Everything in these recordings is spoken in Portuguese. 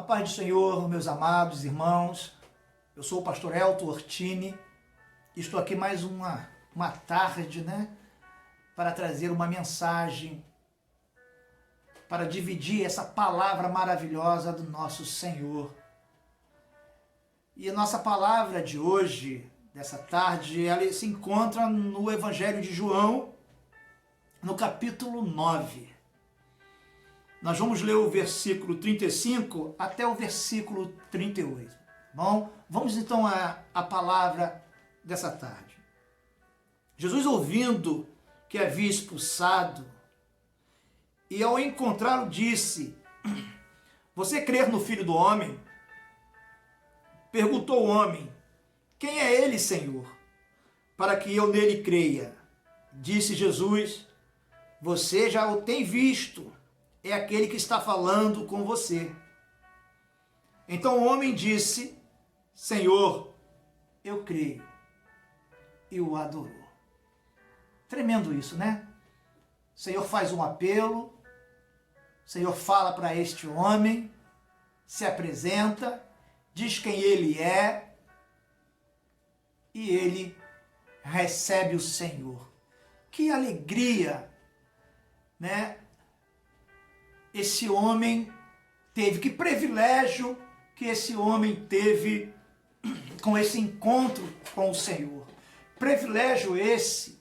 paz do Senhor, meus amados irmãos, eu sou o pastor Elton Ortini e estou aqui mais uma tarde, para trazer uma mensagem, para dividir essa palavra maravilhosa do nosso Senhor. E a nossa palavra de hoje, dessa tarde, ela se encontra no Evangelho de João, no capítulo 9. Nós vamos ler o versículo 35 até o versículo 38. Bom, vamos então à palavra dessa tarde. Jesus, ouvindo que havia expulsado, e ao encontrá-lo disse: Você crê no Filho do Homem? Perguntou o homem: Quem é ele, Senhor, para que eu nele creia? Disse Jesus: Você já o tem visto, é aquele que está falando com você. Então o homem disse: Senhor, eu creio. E o adorou. Tremendo isso, né? O Senhor faz um apelo, o Senhor fala para este homem, se apresenta, diz quem ele é, e ele recebe o Senhor. Que alegria, né? Esse homem teve, que privilégio que esse homem teve com esse encontro com o Senhor. Privilégio esse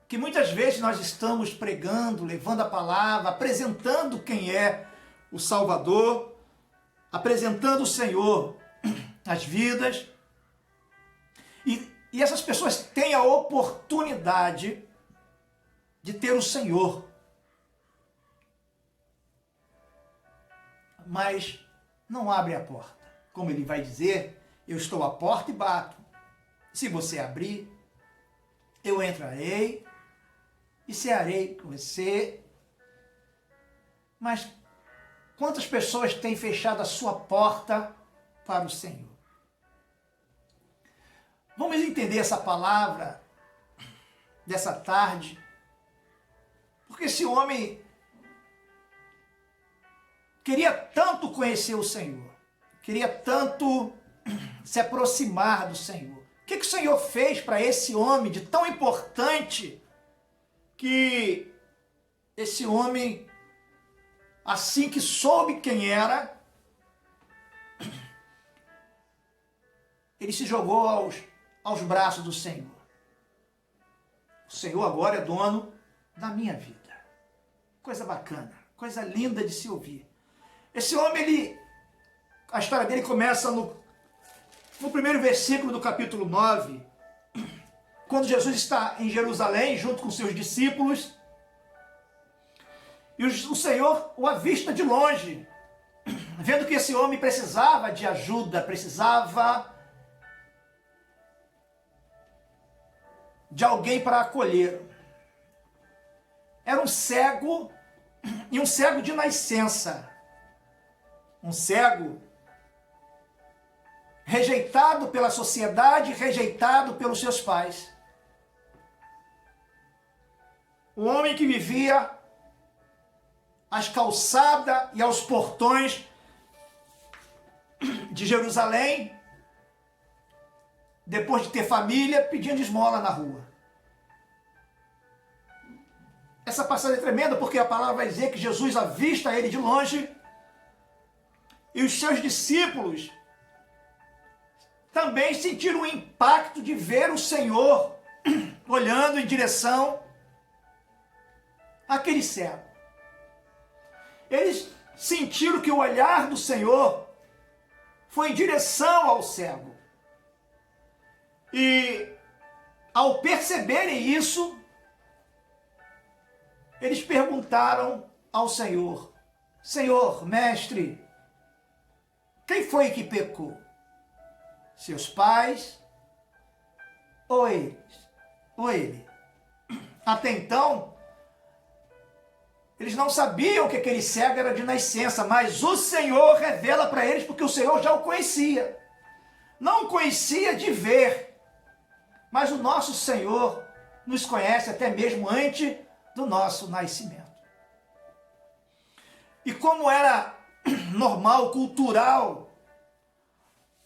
que muitas vezes nós estamos pregando, levando a palavra, apresentando quem é o Salvador, apresentando o Senhor às vidas, e essas pessoas têm a oportunidade de ter o Senhor. Mas não abre a porta. Como ele vai dizer, eu estou à porta e bato. Se você abrir, eu entrarei e cearei com você. Mas quantas pessoas têm fechado a sua porta para o Senhor? Vamos entender essa palavra dessa tarde, porque esse homem queria tanto conhecer o Senhor, queria tanto se aproximar do Senhor. O que o Senhor fez para esse homem de tão importante que esse homem, assim que soube quem era, ele se jogou aos braços do Senhor. O Senhor agora é dono da minha vida. Coisa bacana, coisa linda de se ouvir. Esse homem, a história dele começa no primeiro versículo do capítulo 9, quando Jesus está em Jerusalém, junto com seus discípulos, e o Senhor o avista de longe, vendo que esse homem precisava de ajuda, precisava de alguém para acolher. Era um cego, e um cego de nascença. Um cego rejeitado pela sociedade, rejeitado pelos seus pais. Um homem que vivia às calçadas e aos portões de Jerusalém, depois de ter família, pedindo esmola na rua. Essa passagem é tremenda, porque a palavra vai dizer que Jesus avista ele de longe, e os seus discípulos também sentiram o impacto de ver o Senhor olhando em direção àquele cego. Eles sentiram que o olhar do Senhor foi em direção ao cego. E ao perceberem isso, eles perguntaram ao Senhor: Senhor, mestre, quem foi que pecou? Seus pais ou ele? Até então, eles não sabiam que aquele cego era de nascença, mas o Senhor revela para eles, porque o Senhor já o conhecia. Não o conhecia de ver, mas o nosso Senhor nos conhece até mesmo antes do nosso nascimento. E como era normal, cultural,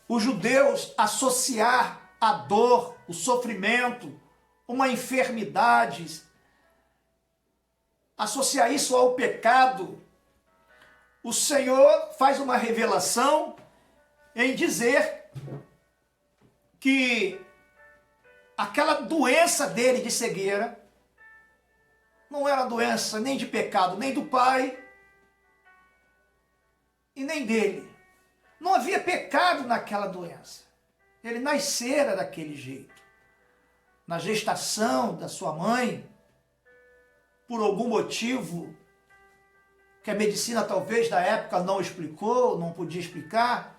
os judeus associar a dor, o sofrimento, uma enfermidade, associar isso ao pecado. O Senhor faz uma revelação em dizer que aquela doença dele de cegueira não era doença nem de pecado, nem do pai e nem dele. Não havia pecado naquela doença. Ele nascera daquele jeito. Na gestação da sua mãe, por algum motivo que a medicina talvez da época não explicou, não podia explicar,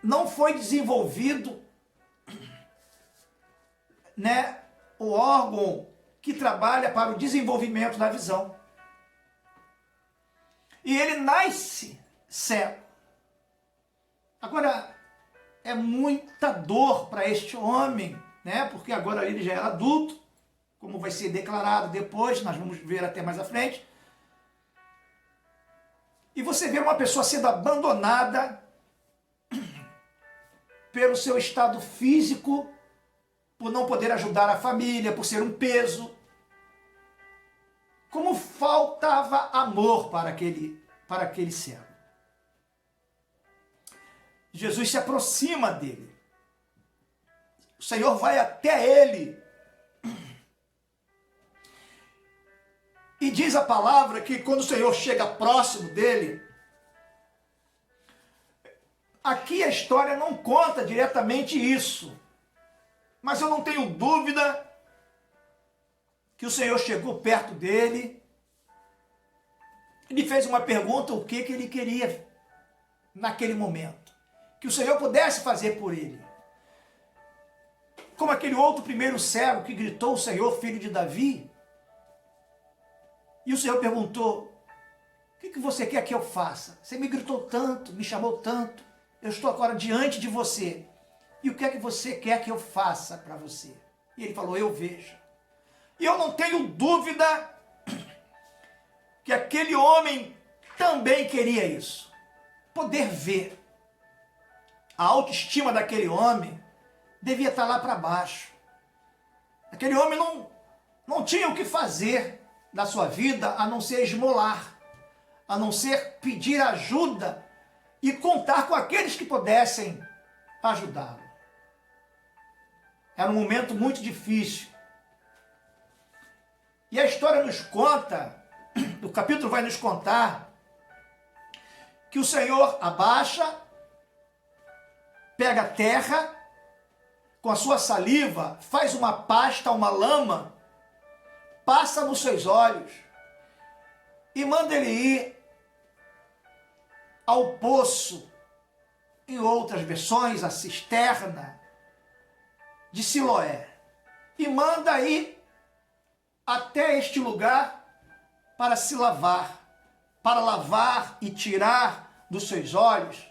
não foi desenvolvido, né, o órgão que trabalha para o desenvolvimento da visão. E ele nasce cego. Agora, é muita dor para este homem, né? Porque agora ele já era adulto, como vai ser declarado depois, nós vamos ver até mais à frente. E você vê uma pessoa sendo abandonada pelo seu estado físico, por não poder ajudar a família, por ser um peso. Como faltava amor para aquele cego. Jesus se aproxima dele. O Senhor vai até ele. E diz a palavra que quando o Senhor chega próximo dele, aqui a história não conta diretamente isso, mas eu não tenho dúvida que o Senhor chegou perto dele, ele fez uma pergunta, o que ele queria naquele momento, que o Senhor pudesse fazer por ele. Como aquele outro primeiro cego que gritou, Senhor, filho de Davi, e o Senhor perguntou, o que você quer que eu faça? Você me gritou tanto, me chamou tanto, eu estou agora diante de você, e o que é que você quer que eu faça para você? E ele falou, eu vejo. E eu não tenho dúvida que aquele homem também queria isso, poder ver. A autoestima daquele homem devia estar lá para baixo. Aquele homem não tinha o que fazer da sua vida a não ser esmolar, a não ser pedir ajuda e contar com aqueles que pudessem ajudá-lo. Era um momento muito difícil. E a história nos conta, o capítulo vai nos contar, que o Senhor abaixa, pega a terra, com a sua saliva, faz uma pasta, uma lama, passa nos seus olhos e manda ele ir ao poço, em outras versões, a cisterna de Siloé, e manda ir até este lugar para se lavar, para lavar e tirar dos seus olhos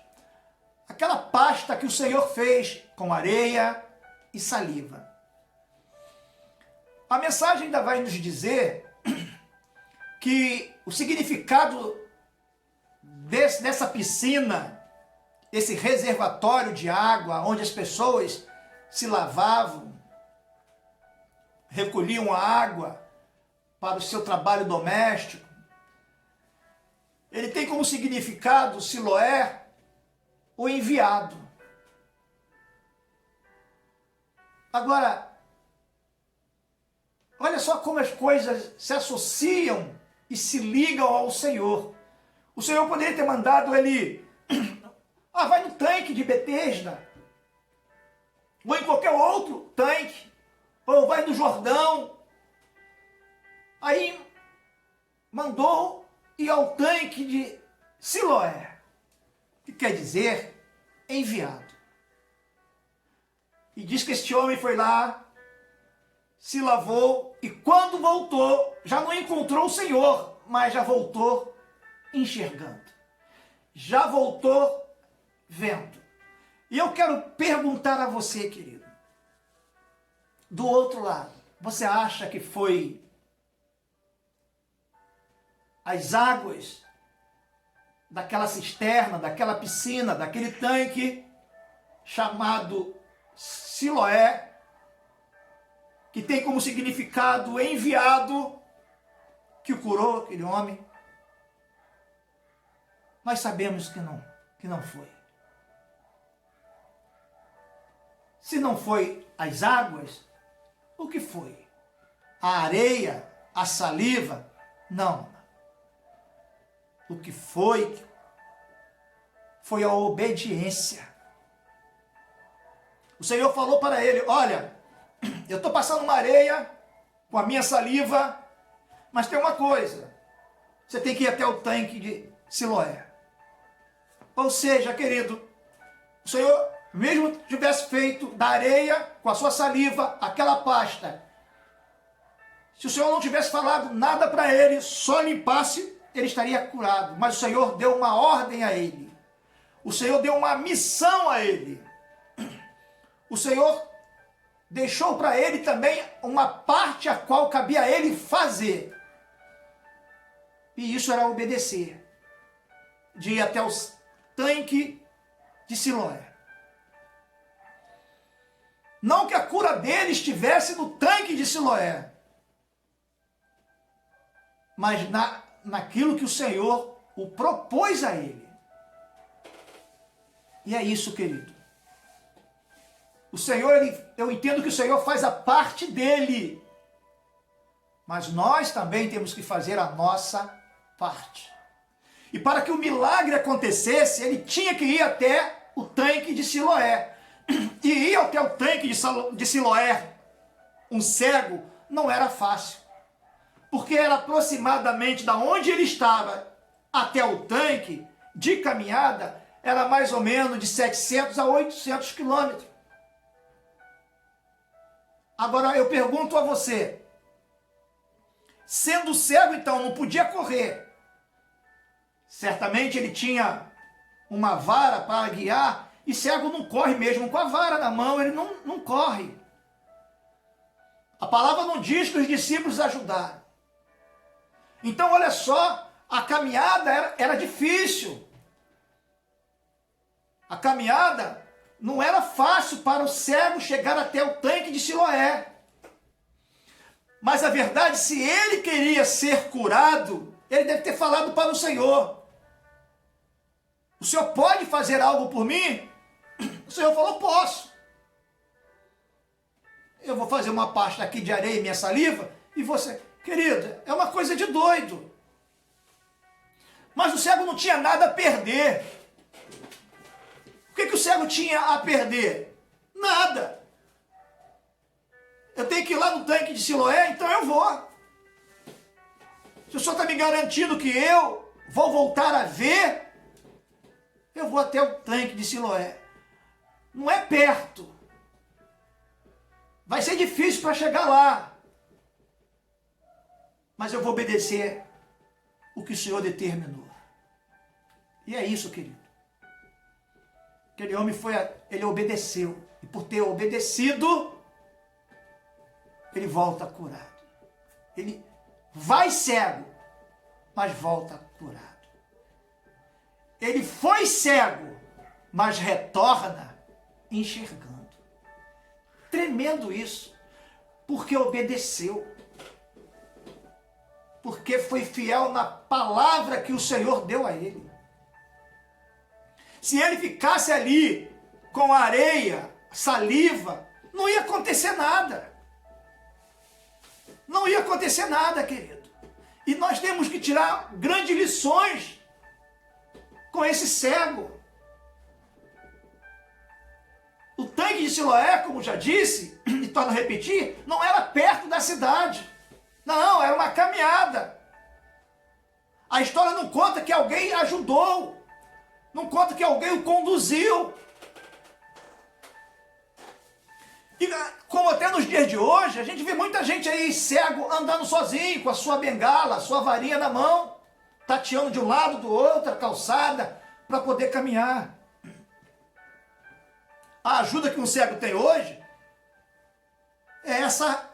aquela pasta que o Senhor fez com areia e saliva. A mensagem ainda vai nos dizer que o significado dessa piscina, esse reservatório de água, onde as pessoas se lavavam, recolhiam a água para o seu trabalho doméstico, ele tem como significado Siloé, o enviado. Agora, olha só como as coisas se associam e se ligam ao Senhor. O Senhor poderia ter mandado ele, vai no tanque de Betesda, ou em qualquer outro tanque, ou vai no Jordão. Aí mandou ir ao tanque de Siloé, que quer dizer enviado. E diz que este homem foi lá, se lavou, e quando voltou, já não encontrou o Senhor, mas já voltou enxergando. Já voltou vendo. E eu quero perguntar a você, querido, do outro lado, você acha que foi as águas daquela cisterna, daquela piscina, daquele tanque chamado Siloé, que tem como significado enviado, que o curou, aquele homem. Nós sabemos que não foi. Se não foi as águas, o que foi? A areia, a saliva? Não. O que foi a obediência. O Senhor falou para ele: olha, eu estou passando uma areia com a minha saliva, mas tem uma coisa, você tem que ir até o tanque de Siloé. Ou seja, querido, o Senhor, mesmo tivesse feito da areia com a sua saliva aquela pasta, se o Senhor não tivesse falado nada para ele, só limpasse, ele estaria curado. Mas o Senhor deu uma ordem a ele. O Senhor deu uma missão a ele. O Senhor deixou para ele também uma parte a qual cabia a ele fazer. E isso era obedecer. De ir até o tanque de Siloé. Não que a cura dele estivesse no tanque de Siloé, mas naquilo que o Senhor o propôs a ele. E é isso, querido. O Senhor, eu entendo que o Senhor faz a parte dele, mas nós também temos que fazer a nossa parte. E para que o milagre acontecesse, ele tinha que ir até o tanque de Siloé. E ir até o tanque de Siloé, um cego, não era fácil. Porque era aproximadamente da onde ele estava até o tanque, de caminhada, era mais ou menos de 700 a 800 quilômetros. Agora eu pergunto a você, sendo cego então, não podia correr. Certamente ele tinha uma vara para guiar, e cego não corre mesmo com a vara na mão, ele não corre. A palavra não diz que os discípulos ajudaram. Então olha só, a caminhada era difícil. A caminhada não era fácil para o cego chegar até o tanque de Siloé. Mas a verdade, se ele queria ser curado, ele deve ter falado para o Senhor: o Senhor pode fazer algo por mim? O Senhor falou: posso. Eu vou fazer uma pasta aqui de areia e minha saliva, e você... Querido, é uma coisa de doido. Mas o cego não tinha nada a perder. O que o cego tinha a perder? Nada. Eu tenho que ir lá no tanque de Siloé, então eu vou. Se o Senhor está me garantindo que eu vou voltar a ver, eu vou até o tanque de Siloé. Não é perto. Vai ser difícil para chegar lá. Mas eu vou obedecer o que o Senhor determinou. E é isso, querido. Aquele homem ele obedeceu. E por ter obedecido, ele volta curado. Ele vai cego, mas volta curado. Ele foi cego, mas retorna enxergando. Tremendo isso, porque obedeceu. Porque foi fiel na palavra que o Senhor deu a ele. Se ele ficasse ali com areia, saliva, não ia acontecer nada. Não ia acontecer nada, querido. E nós temos que tirar grandes lições com esse cego. O tanque de Siloé, como já disse, e torno a repetir, não era perto da cidade. Não, era uma caminhada. A história não conta que alguém ajudou. Não conta que alguém o conduziu. E como até nos dias de hoje, a gente vê muita gente aí cego andando sozinho, com a sua bengala, a sua varinha na mão, tateando de um lado do outro, a calçada, para poder caminhar. A ajuda que um cego tem hoje é essa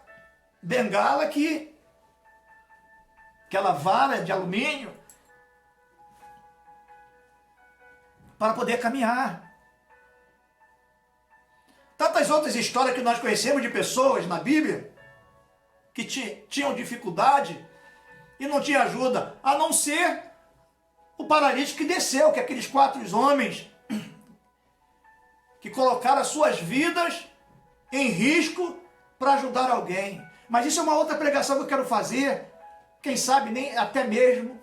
bengala que aquela vara de alumínio, para poder caminhar. Tantas outras histórias que nós conhecemos de pessoas na Bíblia que tinham dificuldade e não tinha ajuda, a não ser o paralítico que desceu, que aqueles 4 homens que colocaram as suas vidas em risco para ajudar alguém. Mas isso é uma outra pregação que eu quero fazer, quem sabe nem até mesmo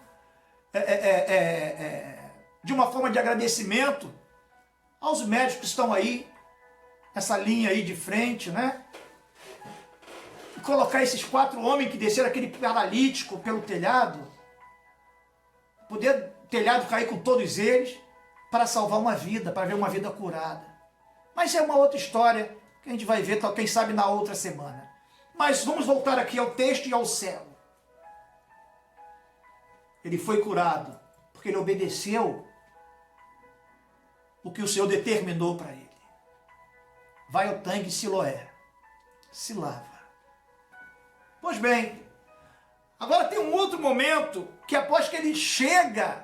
de uma forma de agradecimento aos médicos que estão aí, essa linha aí de frente, né? E colocar esses 4 homens que desceram aquele paralítico pelo telhado, poder o telhado cair com todos eles, para salvar uma vida, para ver uma vida curada. Mas é uma outra história que a gente vai ver, quem sabe, na outra semana. Mas vamos voltar aqui ao texto e ao cego. Ele foi curado porque ele obedeceu o que o Senhor determinou para ele. Vai ao tanque de Siloé, se lava. Pois bem, agora tem um outro momento que após que ele chega,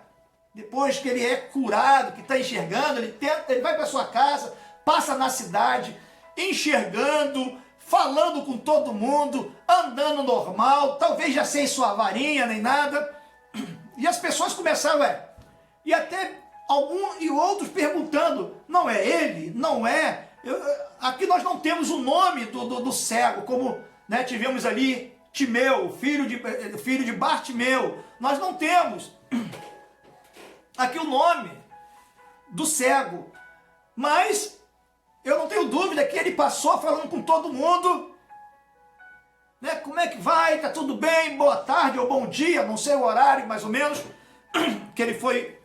depois que ele é curado, que está enxergando, ele vai para sua casa, passa na cidade, enxergando, falando com todo mundo, andando normal, talvez já sem sua varinha nem nada. E as pessoas começaram, e até alguns e outros perguntando, não é ele? Não é? Aqui nós não temos o nome do cego, como, né, tivemos ali Timeu, filho de Bartimeu. Nós não temos aqui o nome do cego, mas eu não tenho dúvida que ele passou falando com todo mundo, né? Como é que vai? Tá tudo bem? Boa tarde ou bom dia, não sei o horário mais ou menos, que ele foi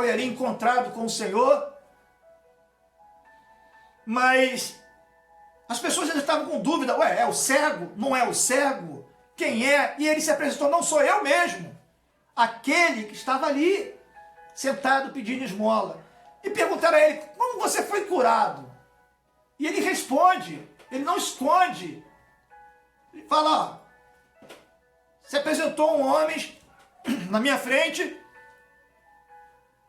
ali encontrado com o Senhor. Mas as pessoas ainda estavam com dúvida, é o cego? Não é o cego? Quem é? E ele se apresentou, não sou eu mesmo, aquele que estava ali, sentado pedindo esmola. E perguntaram a ele, como você foi curado? E ele responde, ele não esconde. Ele fala, se apresentou um homem na minha frente,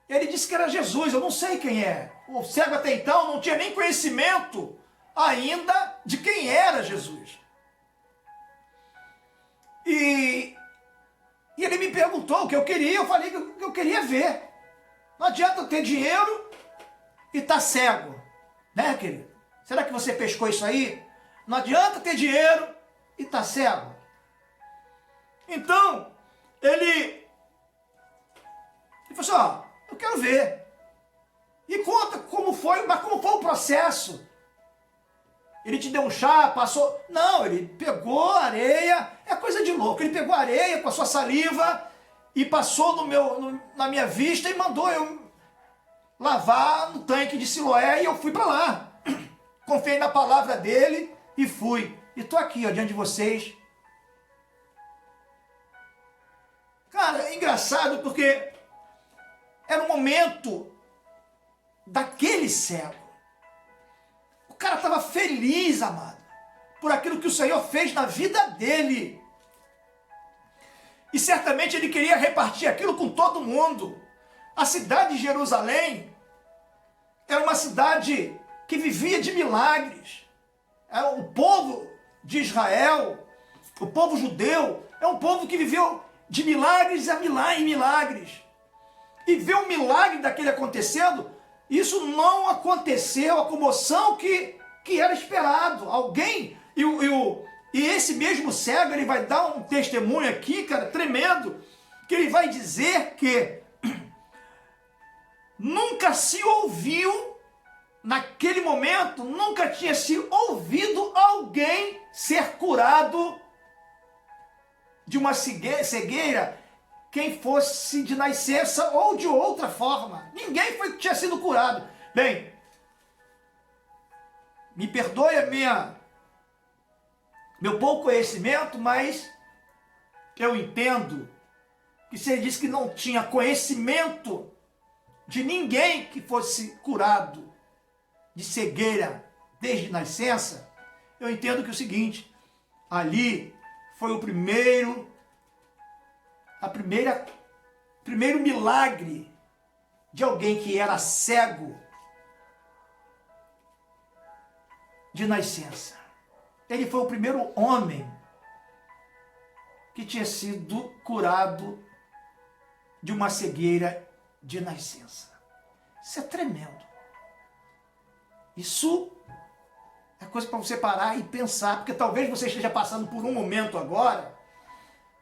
ele disse que era Jesus, eu não sei quem é. O cego até então não tinha nem conhecimento ainda de quem era Jesus. E ele me perguntou o que eu queria, eu falei que eu queria ver. Não adianta ter dinheiro e estar cego, né, querido? Será que você pescou isso aí? Não adianta ter dinheiro e estar cego. Então, ele falou assim, eu quero ver. E conta como foi, mas como foi o processo. Ele te deu um chá, passou... Não, ele pegou areia, é coisa de louco. Ele pegou areia com a sua saliva e passou na minha vista e mandou eu lavar no tanque de Siloé e eu fui para lá. Confiei na palavra dele e fui. E estou aqui, diante de vocês. Cara, é engraçado porque era um momento daquele cego. O cara estava feliz, amado, por aquilo que o Senhor fez na vida dele. E certamente ele queria repartir aquilo com todo mundo. A cidade de Jerusalém era uma cidade que vivia de milagres. O povo de Israel, o povo judeu, é um povo que viveu de milagres em milagres. E ver um milagre daquele acontecendo, isso não aconteceu, a comoção que era esperado. Alguém, e esse mesmo cego, ele vai dar um testemunho aqui, cara, tremendo, que ele vai dizer que nunca se ouviu, naquele momento, nunca tinha se ouvido alguém ser curado de uma cegueira, quem fosse de nascença ou de outra forma. Ninguém tinha sido curado. Bem, me perdoe meu pouco conhecimento, mas eu entendo que se ele disse que não tinha conhecimento de ninguém que fosse curado de cegueira desde nascença, eu entendo que é o seguinte, ali foi o primeiro primeiro milagre de alguém que era cego de nascença. Ele foi o primeiro homem que tinha sido curado de uma cegueira de nascença. Isso é tremendo. Isso é coisa para você parar e pensar, porque talvez você esteja passando por um momento agora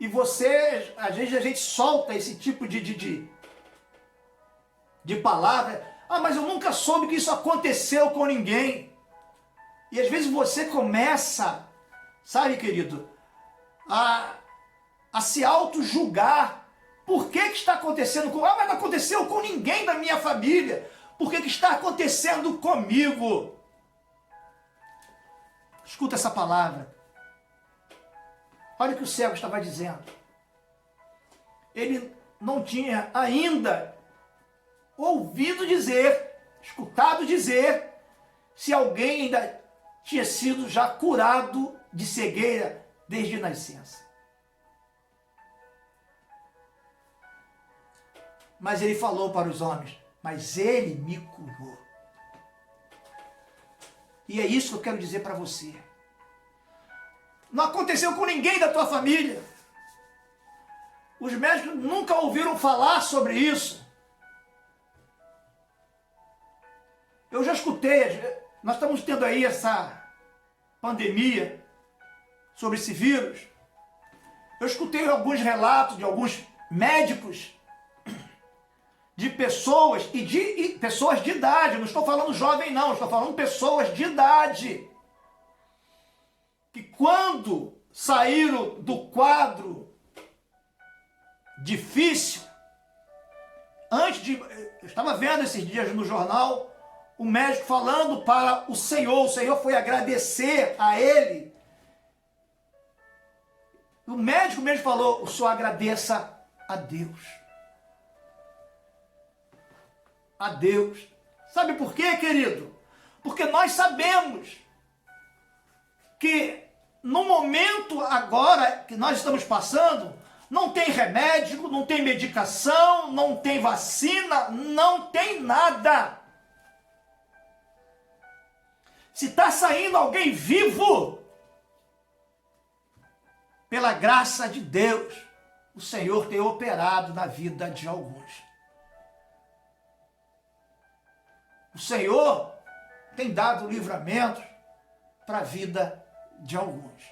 e você, às vezes a gente solta esse tipo de palavra. Ah, mas eu nunca soube que isso aconteceu com ninguém. E às vezes você começa, sabe, querido, a se auto-julgar. Por que está acontecendo com... Ah, mas não aconteceu com ninguém da minha família. Por que está acontecendo comigo? Escuta essa palavra. Olha o que o cego estava dizendo. Ele não tinha ainda ouvido dizer, escutado dizer, se alguém ainda tinha sido já curado de cegueira desde nascença. Mas ele falou para os homens, mas ele me curou. E é isso que eu quero dizer para você. Não aconteceu com ninguém da tua família. Os médicos nunca ouviram falar sobre isso. Eu já escutei, nós estamos tendo aí essa pandemia sobre esse vírus. Eu escutei alguns relatos de alguns médicos, de pessoas, e pessoas de idade, eu não estou falando jovem não, estou falando pessoas de idade, que quando saíram do quadro difícil, eu estava vendo esses dias no jornal, o médico falando para o Senhor foi agradecer a ele, o médico mesmo falou, o Senhor agradeça a Deus. A Deus. Sabe por quê, querido? Porque nós sabemos que no momento agora que nós estamos passando, não tem remédio, não tem medicação, não tem vacina, não tem nada. Se está saindo alguém vivo, pela graça de Deus, o Senhor tem operado na vida de alguns. O Senhor tem dado livramento para a vida de alguns.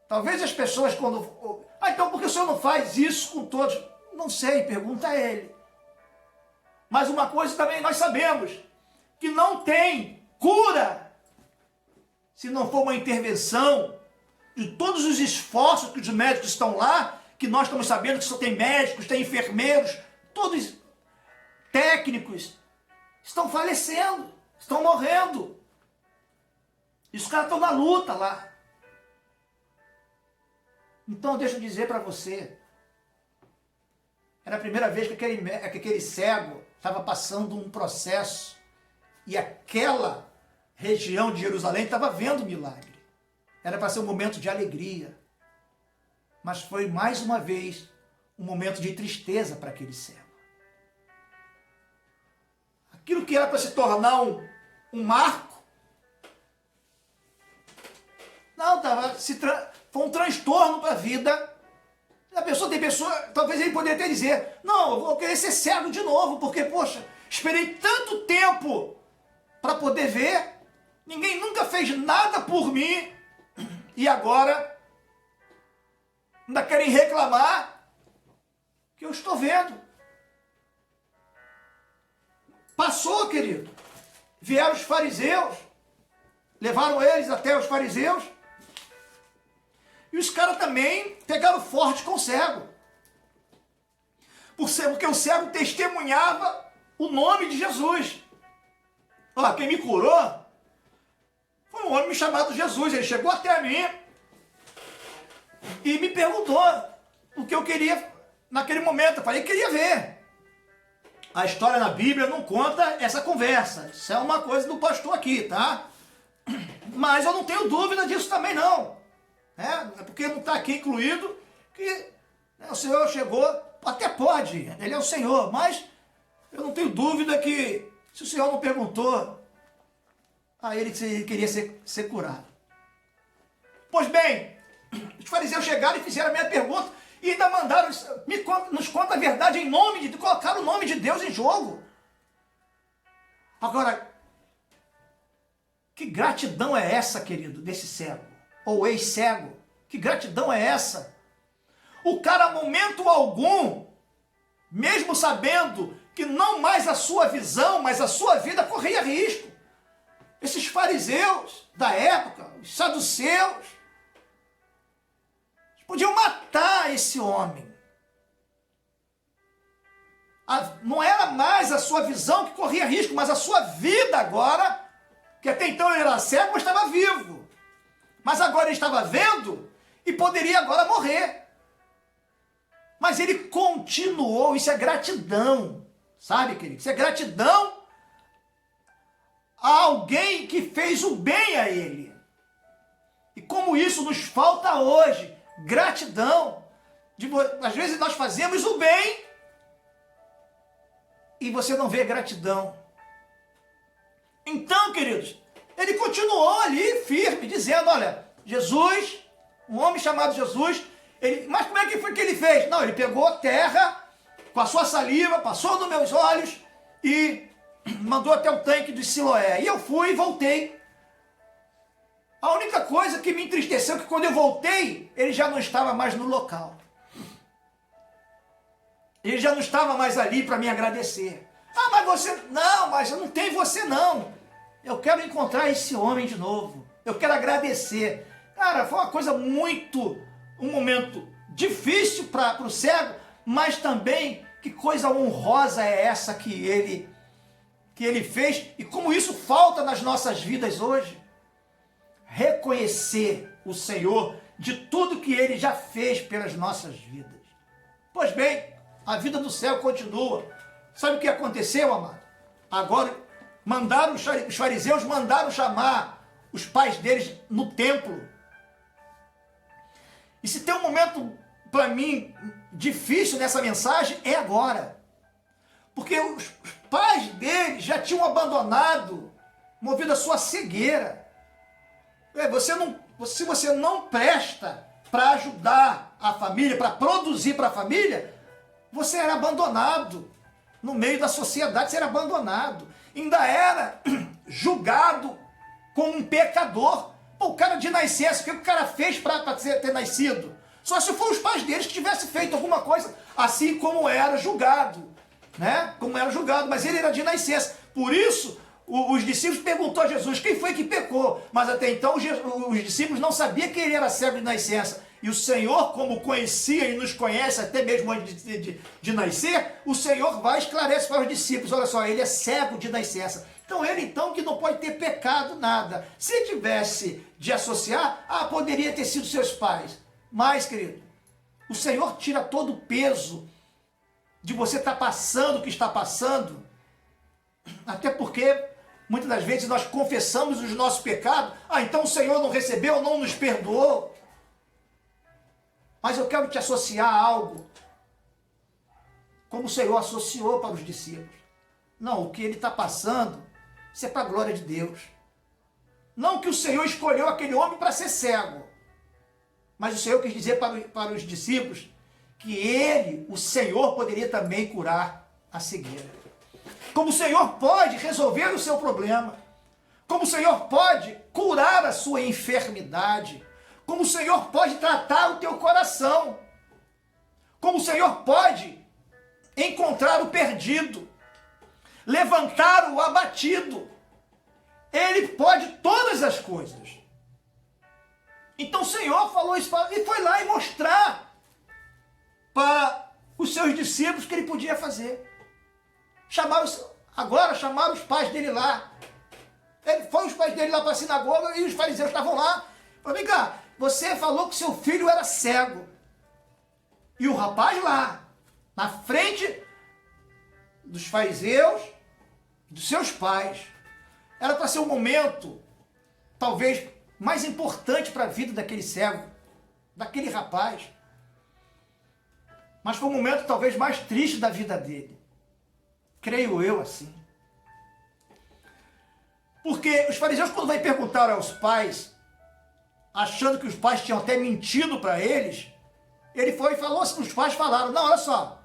Talvez as pessoas quando... então por que o Senhor não faz isso com todos? Não sei, pergunta a Ele. Mas uma coisa também nós sabemos, que não tem cura se não for uma intervenção de todos os esforços que os médicos estão lá, que nós estamos sabendo que só tem médicos, tem enfermeiros, todos técnicos, estão falecendo, estão morrendo. E os caras estão na luta lá. Então deixa eu dizer para você, era a primeira vez que aquele cego estava passando um processo e aquela região de Jerusalém estava vendo o milagre. Era para ser um momento de alegria, mas foi mais uma vez um momento de tristeza para aquele cego. Aquilo que era para se tornar um marco, não, foi um transtorno para a vida. Tem pessoa, talvez ele poderia até dizer, não, eu vou querer ser cego de novo, porque, poxa, esperei tanto tempo para poder ver, ninguém nunca fez nada por mim, e agora ainda querem reclamar que eu estou vendo. Passou, querido. Vieram os fariseus, levaram eles até os fariseus, e os caras também pegaram forte com o cego. Porque o cego testemunhava o nome de Jesus. Ó, quem me curou foi um homem chamado Jesus. Ele chegou até mim e me perguntou o que eu queria naquele momento. Eu falei que queria ver. A história na Bíblia não conta essa conversa. Isso é uma coisa do pastor aqui, tá? Mas eu não tenho dúvida disso também não. É porque não está aqui incluído que o Senhor chegou, até pode, ele é o Senhor, mas eu não tenho dúvida que se o Senhor não perguntou, a ele queria ser curado. Pois bem, os fariseus chegaram e fizeram a minha pergunta e ainda mandaram, nos conta a verdade em nome de Deus, colocaram o nome de Deus em jogo. Agora, que gratidão é essa, querido, desse cego, ou ex-cego? Que gratidão é essa? O cara, a momento algum, mesmo sabendo que não mais a sua visão, mas a sua vida corria risco. Esses fariseus da época, os saduceus, podiam matar esse homem. Não era mais a sua visão que corria risco, mas a sua vida agora, que até então ele era cego, mas estava vivo. Mas agora ele estava vendo e poderia agora morrer. Mas ele continuou, isso é gratidão, sabe, querido? Isso é gratidão a alguém que fez o bem a ele. E como isso nos falta hoje, gratidão. Às vezes nós fazemos o bem e você não vê gratidão. Então, queridos, ele continuou ali firme, dizendo, olha, Jesus, um homem chamado Jesus, mas como é que foi que ele fez? Não, ele pegou terra, com a sua saliva, passou nos meus olhos e mandou até o tanque de Siloé. E eu fui e voltei. A única coisa que me entristeceu é que quando eu voltei, ele já não estava mais no local. Ele já não estava mais ali para me agradecer. Ah, mas você... Não, mas eu não tenho você não. Eu quero encontrar esse homem de novo. Eu quero agradecer. Cara, foi uma coisa muito... Um momento difícil para o cego, mas também que coisa honrosa é essa que ele fez e como isso falta nas nossas vidas hoje. Reconhecer o Senhor de tudo que Ele já fez pelas nossas vidas. Pois bem, a vida do céu continua. Sabe o que aconteceu, amado? Agora, os fariseus mandaram chamar os pais deles no templo. E se tem um momento, para mim, difícil nessa mensagem, é agora. Porque os pais deles já tinham abandonado, movido a sua cegueira. Se você não presta para ajudar a família, para produzir para a família, você era abandonado. No meio da sociedade, você era abandonado. Ainda era julgado como um pecador. Pô, o cara de nascença, o que o cara fez para ter nascido? Só se for os pais deles que tivessem feito alguma coisa, assim como era julgado. Né? Como era julgado, mas ele era de nascença. Por isso, os discípulos perguntou a Jesus, quem foi que pecou? Mas até então os discípulos não sabiam que ele era cego de nascença. E o Senhor, como conhecia e nos conhece até mesmo antes de nascer, o Senhor vai esclarecer para os discípulos, olha só, ele é cego de nascença. Então ele que não pode ter pecado nada. Se tivesse de associar, poderia ter sido seus pais. Mas, querido, o Senhor tira todo o peso de você estar passando o que está passando, até porque muitas das vezes nós confessamos os nossos pecados, então o Senhor não recebeu, não nos perdoou. Mas eu quero te associar a algo, como o Senhor associou para os discípulos. Não, o que ele está passando, isso é para a glória de Deus. Não que o Senhor escolheu aquele homem para ser cego, mas o Senhor quis dizer para os discípulos que ele, o Senhor, poderia também curar a cegueira. Como o Senhor pode resolver o seu problema, como o Senhor pode curar a sua enfermidade, como o Senhor pode tratar o teu coração, como o Senhor pode encontrar o perdido, levantar o abatido. Ele pode todas as coisas. Então o Senhor falou isso e foi lá e mostrar para os seus discípulos que ele podia fazer. Chamaram os pais dele lá. Foi os pais dele lá para a sinagoga e os fariseus estavam lá. Falei, vem cá, você falou que seu filho era cego. E o rapaz lá, na frente dos fariseus, dos seus pais, era para ser um momento, talvez, mais importante para a vida daquele cego, daquele rapaz. mas foi o momento talvez mais triste da vida dele. Creio eu assim. Porque os fariseus, quando vai perguntar aos pais, achando que os pais tinham até mentido para eles, ele foi e falou assim, os pais falaram, não, olha só,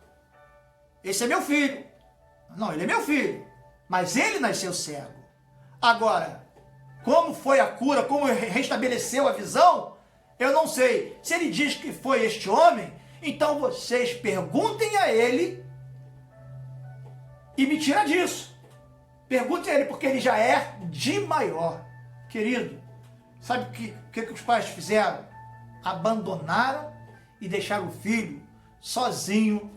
esse é meu filho. Não, ele é meu filho, mas ele nasceu cego. Agora, como foi a cura, como restabeleceu a visão, eu não sei. Se ele diz que foi este homem, então vocês perguntem a ele e me tira disso. Perguntem a ele, porque ele já é de maior. Querido, sabe o que os pais fizeram? Abandonaram e deixaram o filho sozinho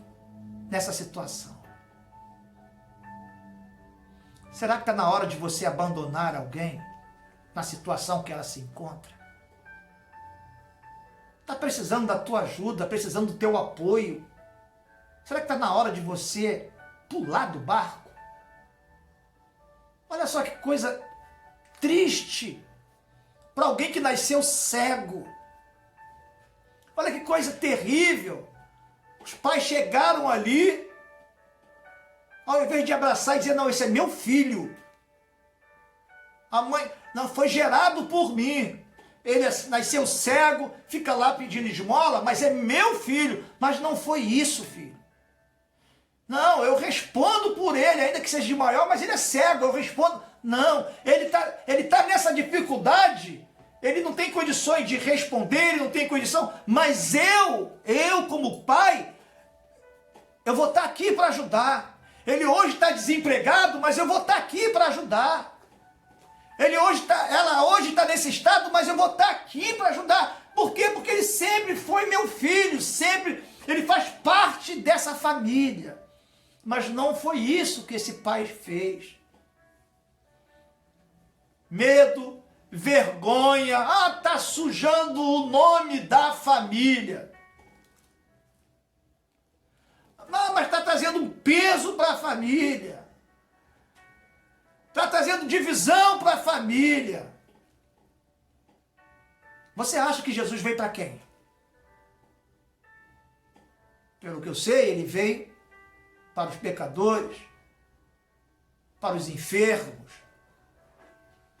nessa situação. Será que está na hora de você abandonar alguém na situação que ela se encontra? Está precisando da tua ajuda, precisando do teu apoio? Será que está na hora de você pular do barco? Olha só que coisa triste para alguém que nasceu cego. Olha que coisa terrível. Os pais chegaram ali, ao invés de abraçar e dizer, não, esse é meu filho. A mãe, não, foi gerado por mim. Ele nasceu cego, fica lá pedindo esmola, mas é meu filho. Mas não foi isso, filho. Não, eu respondo por ele, ainda que seja de maior, mas ele é cego, eu respondo. Não, ele tá nessa dificuldade, ele não tem condições de responder, ele não tem condição, mas eu como pai, eu vou estar aqui para ajudar. Ele hoje está desempregado, mas eu vou estar aqui para ajudar. Ela hoje está nesse estado, mas eu vou estar aqui para ajudar. Por quê? Porque ele sempre foi meu filho, sempre, ele faz parte dessa família. Mas não foi isso que esse pai fez. Medo, vergonha, tá sujando o nome da família. Não, mas está trazendo um peso para a família. Está trazendo divisão para a família. Você acha que Jesus veio para quem? Pelo que eu sei, ele veio para os pecadores, para os enfermos,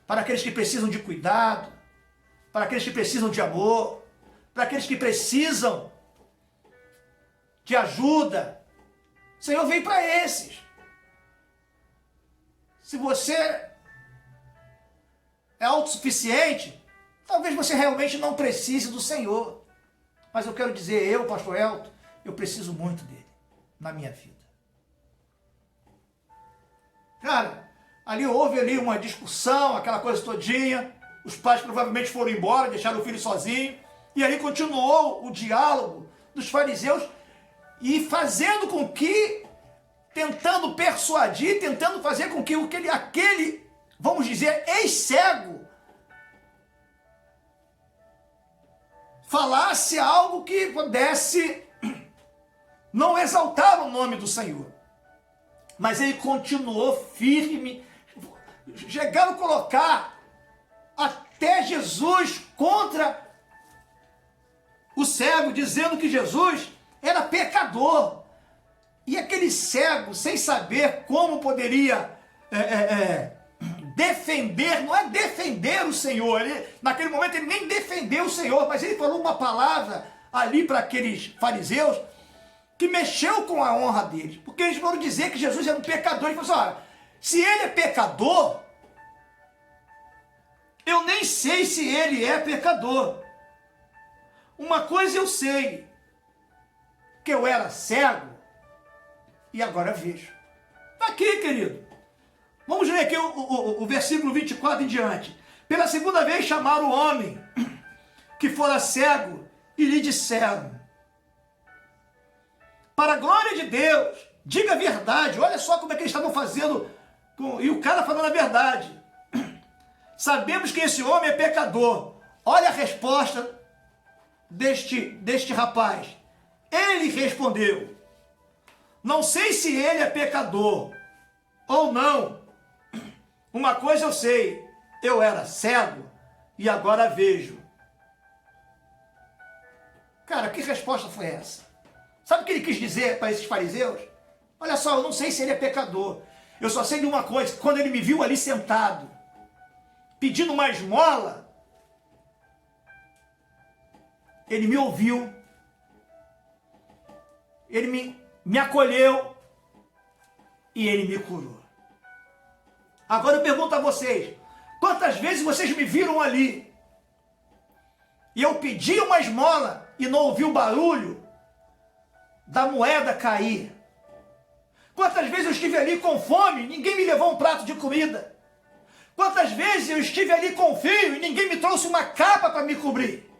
para aqueles que precisam de cuidado, para aqueles que precisam de amor, para aqueles que precisam de ajuda. O Senhor veio para esses. Se você é autossuficiente, talvez você realmente não precise do Senhor. Mas eu quero dizer, eu, pastor Elton, eu preciso muito dele na minha vida. Cara, houve uma discussão, aquela coisa todinha, os pais provavelmente foram embora, deixaram o filho sozinho, e ali continuou o diálogo dos fariseus, e fazendo com que, tentando persuadir, tentando fazer com que aquele, vamos dizer, ex-cego, falasse algo que pudesse não exaltar o nome do Senhor. Mas ele continuou firme, chegaram a colocar até Jesus contra o cego, dizendo que Jesus era pecador. E aquele cego, sem saber como poderia defender, não é defender o Senhor, naquele momento ele nem defendeu o Senhor, mas ele falou uma palavra ali para aqueles fariseus, que mexeu com a honra deles, porque eles foram dizer que Jesus era um pecador. Ele falou assim, olha, se ele é pecador, eu nem sei se ele é pecador. Uma coisa eu sei, que eu era cego e agora vejo. Está aqui, querido. Vamos ler aqui o versículo 24 em diante. Pela segunda vez chamaram o homem que fora cego e lhe disseram, para a glória de Deus, diga a verdade. Olha só como é que eles estavam fazendo, e o cara falando a verdade. Sabemos que esse homem é pecador. Olha a resposta deste rapaz. Ele respondeu, não sei se ele é pecador ou não. Uma coisa eu sei, eu era cego e agora vejo. Cara, que resposta foi essa? Sabe o que ele quis dizer para esses fariseus? Olha só, eu não sei se ele é pecador. Eu só sei de uma coisa, quando ele me viu ali sentado, pedindo uma esmola, ele me ouviu, ele me acolheu e ele me curou. Agora eu pergunto a vocês, quantas vezes vocês me viram ali e eu pedi uma esmola e não ouvi o barulho da moeda cair? Quantas vezes eu estive ali com fome, ninguém me levou um prato de comida? Quantas vezes eu estive ali com frio e ninguém me trouxe uma capa para me cobrir?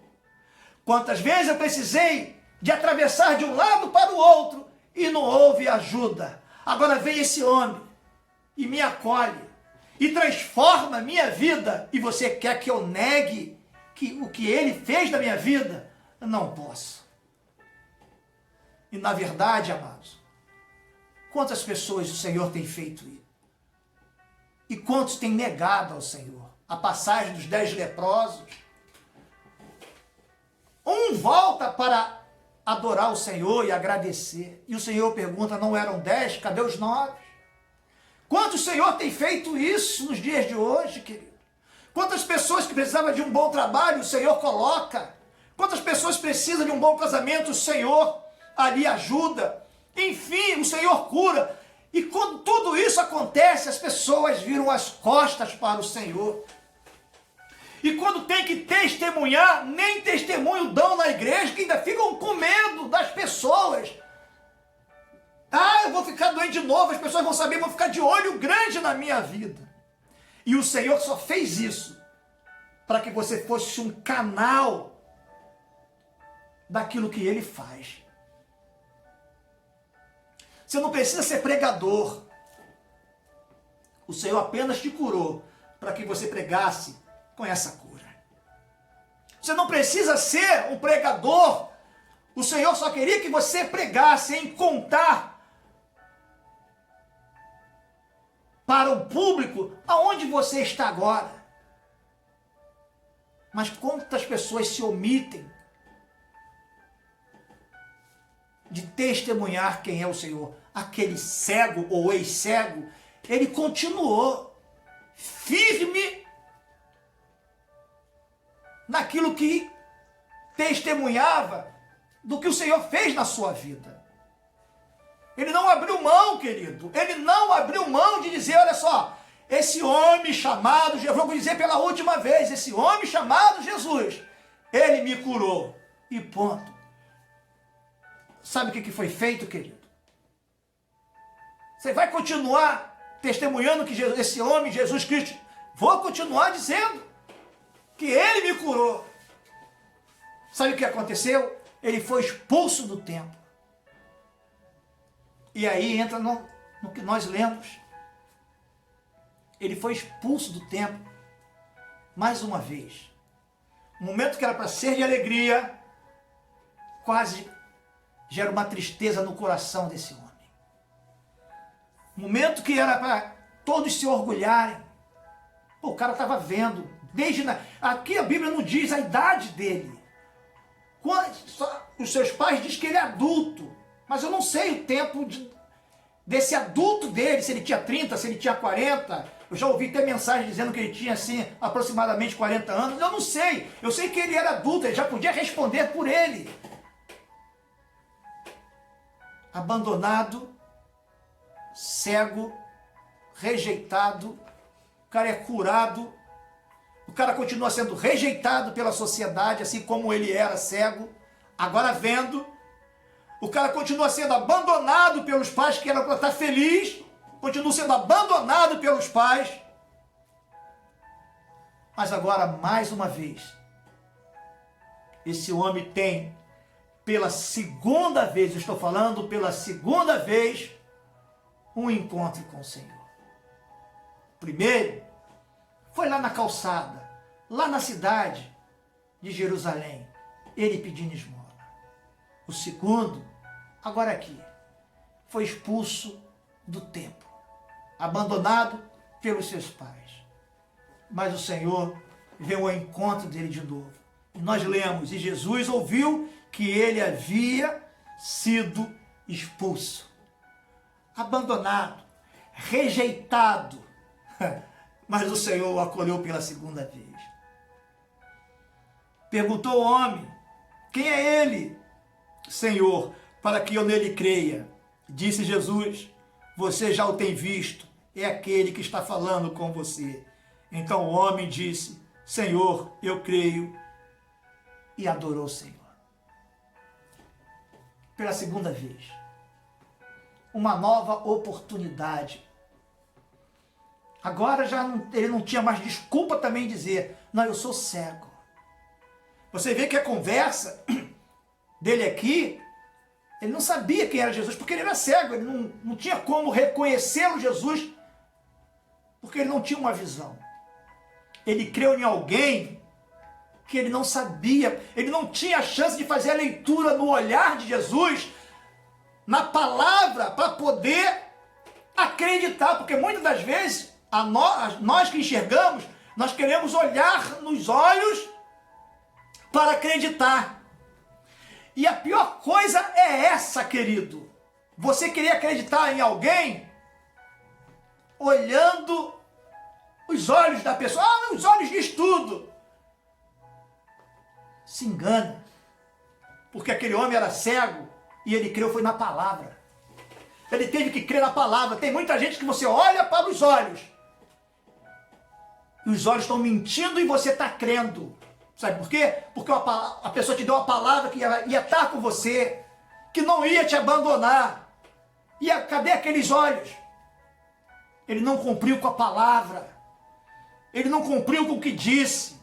Quantas vezes eu precisei de atravessar de um lado para o outro e não houve ajuda? Agora vem esse homem e me acolhe e transforma a minha vida, e você quer que eu negue o que ele fez na minha vida? Eu não posso. E na verdade, amados, quantas pessoas o Senhor tem feito isso? E quantos têm negado ao Senhor? A passagem dos 10 leprosos. Um volta para adorar o Senhor e agradecer. E o Senhor pergunta, não eram 10? Cadê os 9? Quantos o Senhor tem feito isso nos dias de hoje, querido? Quantas pessoas que precisavam de um bom trabalho, o Senhor coloca? Quantas pessoas precisam de um bom casamento, o Senhor ali ajuda? Enfim, o Senhor cura. E quando tudo isso acontece, as pessoas viram as costas para o Senhor. E quando tem que testemunhar, nem testemunho dão na igreja, que ainda ficam com medo das pessoas. Ah, eu vou ficar doente de novo, as pessoas vão saber, vão ficar de olho grande na minha vida. E o Senhor só fez isso para que você fosse um canal daquilo que Ele faz. Você não precisa ser pregador. O Senhor apenas te curou para que você pregasse com essa cura. Você não precisa ser um pregador. O Senhor só queria que você pregasse em contar para o público aonde você está agora. Mas quantas pessoas se omitem de testemunhar quem é o Senhor? Aquele cego ou ex-cego, ele continuou firme naquilo que testemunhava do que o Senhor fez na sua vida. Ele não abriu mão, querido. Ele não abriu mão de dizer, olha só, esse homem chamado, eu vou dizer pela última vez, esse homem chamado Jesus, ele me curou. E ponto. Sabe o que foi feito, querido? Você vai continuar testemunhando que esse homem, Jesus Cristo, vou continuar dizendo que ele me curou. Sabe o que aconteceu? Ele foi expulso do templo. E aí entra no que nós lemos. Ele foi expulso do templo mais uma vez. Um momento que era para ser de alegria, quase gera uma tristeza no coração desse homem. Um momento que era para todos se orgulharem. Pô, o cara estava vendo, aqui a Bíblia não diz a idade dele. Os seus pais dizem que ele é adulto, mas eu não sei o tempo desse adulto dele, se ele tinha 30, se ele tinha 40. Eu já ouvi até mensagem dizendo que ele tinha assim aproximadamente 40 anos. Eu não sei, eu sei que ele era adulto, ele já podia responder por ele. Abandonado, cego, rejeitado, o cara é curado, o cara continua sendo rejeitado pela sociedade, assim como ele era cego, agora vendo. O cara continua sendo abandonado pelos pais, que era para estar feliz, continua sendo abandonado pelos pais. Mas agora, mais uma vez, esse homem tem, pela segunda vez, eu estou falando pela segunda vez, um encontro com o Senhor. Primeiro, foi lá na calçada, lá na cidade de Jerusalém, ele pedindo esmola. O segundo, agora aqui, foi expulso do templo, abandonado pelos seus pais. Mas o Senhor veio ao encontro dele de novo. E nós lemos, e Jesus ouviu que ele havia sido expulso, abandonado, rejeitado, mas o Senhor o acolheu pela segunda vez. Perguntou ao homem: quem é ele, Senhor, para que eu nele creia? Disse Jesus: você já o tem visto, é aquele que está falando com você. Então o homem disse: Senhor, eu creio, e adorou o Senhor. Pela segunda vez, uma nova oportunidade. Agora ele não tinha mais desculpa também dizer: não, eu sou cego. Você vê que a conversa dele aqui, ele não sabia quem era Jesus, porque ele era cego, ele não tinha como reconhecê-lo, Jesus, porque ele não tinha uma visão. Ele creu em alguém que ele não sabia, ele não tinha a chance de fazer a leitura no olhar de Jesus, na palavra, para poder acreditar, porque muitas das vezes, nós que enxergamos, nós queremos olhar nos olhos para acreditar. E a pior coisa é essa, querido. Você querer acreditar em alguém olhando os olhos da pessoa. Ah, os olhos diz tudo. Se engana. Porque aquele homem era cego e ele creu foi na palavra. Ele teve que crer na palavra. Tem muita gente que você olha para os olhos e os olhos estão mentindo e você está crendo. Sabe por quê? Porque a pessoa te deu uma palavra que ia estar com você, que não ia te abandonar. E cadê aqueles olhos? Ele não cumpriu com a palavra. Ele não cumpriu com o que disse.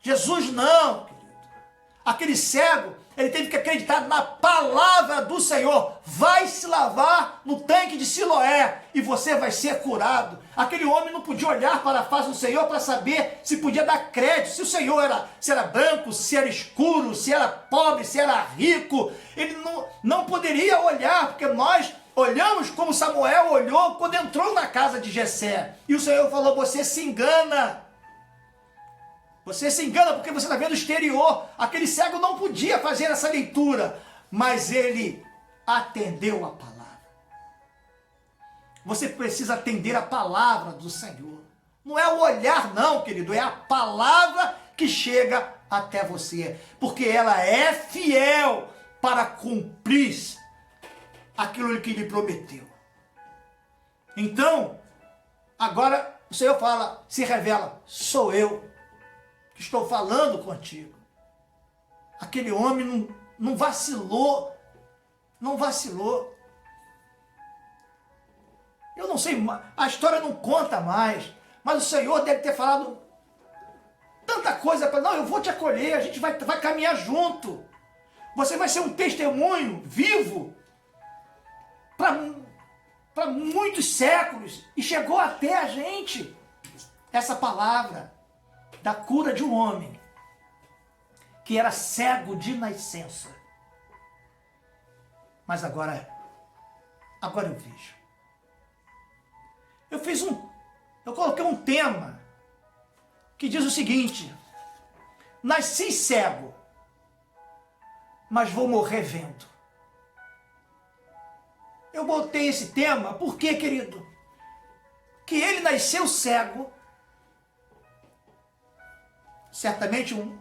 Jesus não, querido. Aquele cego, ele teve que acreditar na palavra do Senhor. Vai se lavar no tanque de Siloé e você vai ser curado. Aquele homem não podia olhar para a face do Senhor para saber se podia dar crédito, se o Senhor se era branco, se era escuro, se era pobre, se era rico. Ele não poderia olhar, porque nós olhamos como Samuel olhou quando entrou na casa de Jessé. E o Senhor falou: você se engana. Você se engana porque você está vendo o exterior. Aquele cego não podia fazer essa leitura, mas ele atendeu a palavra. Você precisa atender a palavra do Senhor. Não é o olhar não, querido, é a palavra que chega até você. Porque ela é fiel para cumprir aquilo que lhe prometeu. Então, agora o Senhor fala, se revela: sou eu que estou falando contigo. Aquele homem não vacilou, não vacilou. Eu não sei, a história não conta mais, mas o Senhor deve ter falado tanta coisa para não, eu vou te acolher, a gente vai caminhar junto. Você vai ser um testemunho vivo para muitos séculos. E chegou até a gente essa palavra da cura de um homem que era cego de nascença. Mas agora eu vejo. Eu coloquei um tema que diz o seguinte: nasci cego, mas vou morrer vendo. Eu botei esse tema porque, querido, que ele nasceu cego, certamente um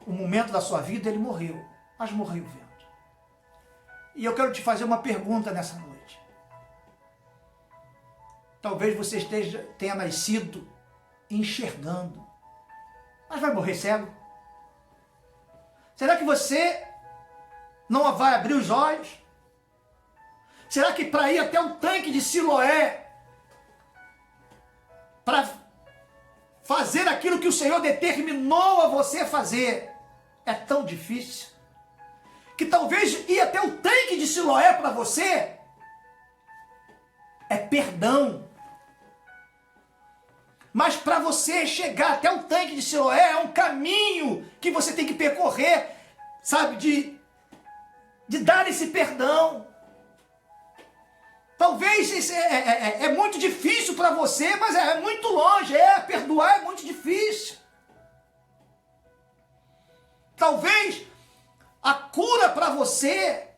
momento da sua vida ele morreu, mas morreu vendo. E eu quero te fazer uma pergunta nessa noite. Talvez você tenha nascido enxergando, mas vai morrer cego. Será que você não vai abrir os olhos? Será que para ir até o tanque de Siloé, para fazer aquilo que o Senhor determinou a você fazer, é tão difícil? Que talvez ir até o tanque de Siloé para você é perdão. Mas para você chegar até o tanque de Siloé é um caminho que você tem que percorrer, sabe, de dar esse perdão. Talvez isso é muito difícil para você, mas é muito longe. Perdoar é muito difícil. Talvez a cura para você,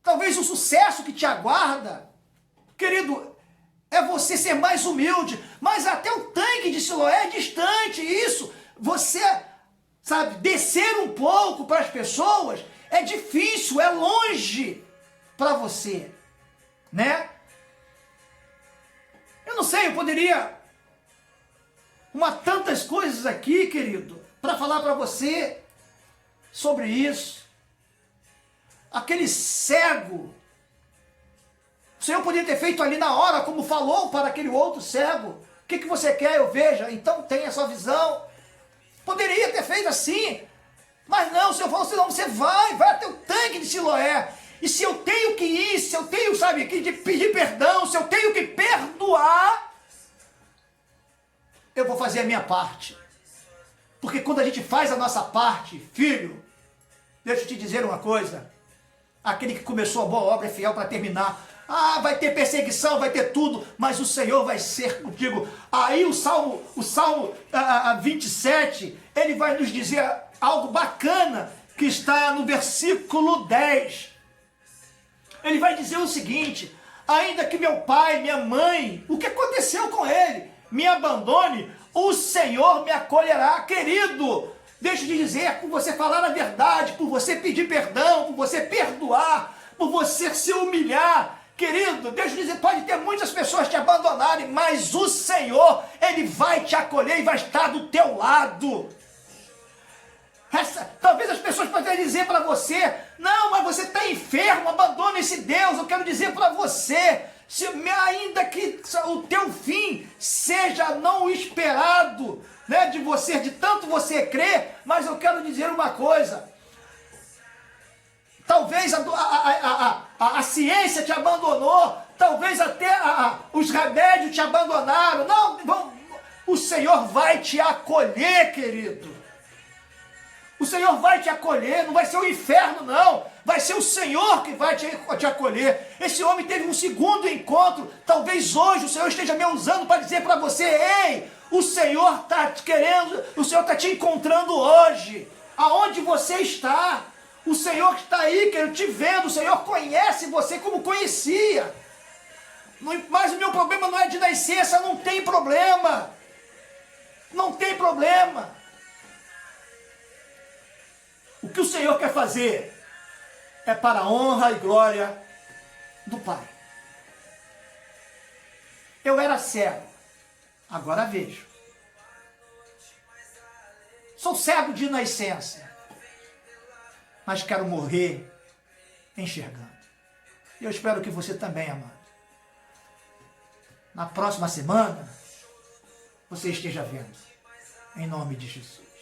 talvez o sucesso que te aguarda, querido, é você ser mais humilde, mas até o tanque de Siloé é distante, isso, você, sabe, descer um pouco para as pessoas, é difícil, é longe para você, né? Eu não sei, eu poderia arrumar tantas coisas aqui, querido, para falar para você sobre isso. Aquele cego, o Senhor poderia ter feito ali na hora, como falou para aquele outro cego. O que você quer? Eu veja. Então tenha essa visão. Poderia ter feito assim, mas não, o Senhor falou assim, não, você vai até o tanque de Siloé. E se eu tenho que ir, se eu tenho, sabe, que pedir perdão, se eu tenho que perdoar, eu vou fazer a minha parte. Porque quando a gente faz a nossa parte, filho, deixa eu te dizer uma coisa, aquele que começou a boa obra é fiel para terminar. Ah, vai ter perseguição, vai ter tudo, mas o Senhor vai ser contigo. Aí o Salmo 27, ele vai nos dizer algo bacana, que está no versículo 10. Ele vai dizer o seguinte: ainda que meu pai, minha mãe, o que aconteceu com ele, me abandone, o Senhor me acolherá. Querido, deixa eu te dizer, por você falar a verdade, por você pedir perdão, por você perdoar, por você se humilhar, querido, deixa eu dizer, pode ter muitas pessoas te abandonarem, mas o Senhor, Ele vai te acolher e vai estar do teu lado. Talvez as pessoas podem dizer para você, não, mas você está enfermo, abandona esse Deus. Eu quero dizer para você, ainda que o teu fim seja não esperado, né, de você, de tanto você crer, mas eu quero dizer uma coisa, talvez a ciência te abandonou, talvez até os remédios te abandonaram, o Senhor vai te acolher, querido. O Senhor vai te acolher, não vai ser o inferno não, vai ser o Senhor que vai te acolher. Esse homem teve um segundo encontro, talvez hoje o Senhor esteja me usando para dizer para você, ei, o Senhor está te querendo, o Senhor está te encontrando hoje, aonde você está, o Senhor está aí, querido, te vendo, o Senhor conhece você como conhecia, mas o meu problema não é de nascença, não tem problema, não tem problema. O que o Senhor quer fazer é para a honra e glória do Pai. Eu era cego, agora vejo. Sou cego de nascença, mas quero morrer enxergando. E eu espero que você também, amado. Na próxima semana, você esteja vendo. Em nome de Jesus.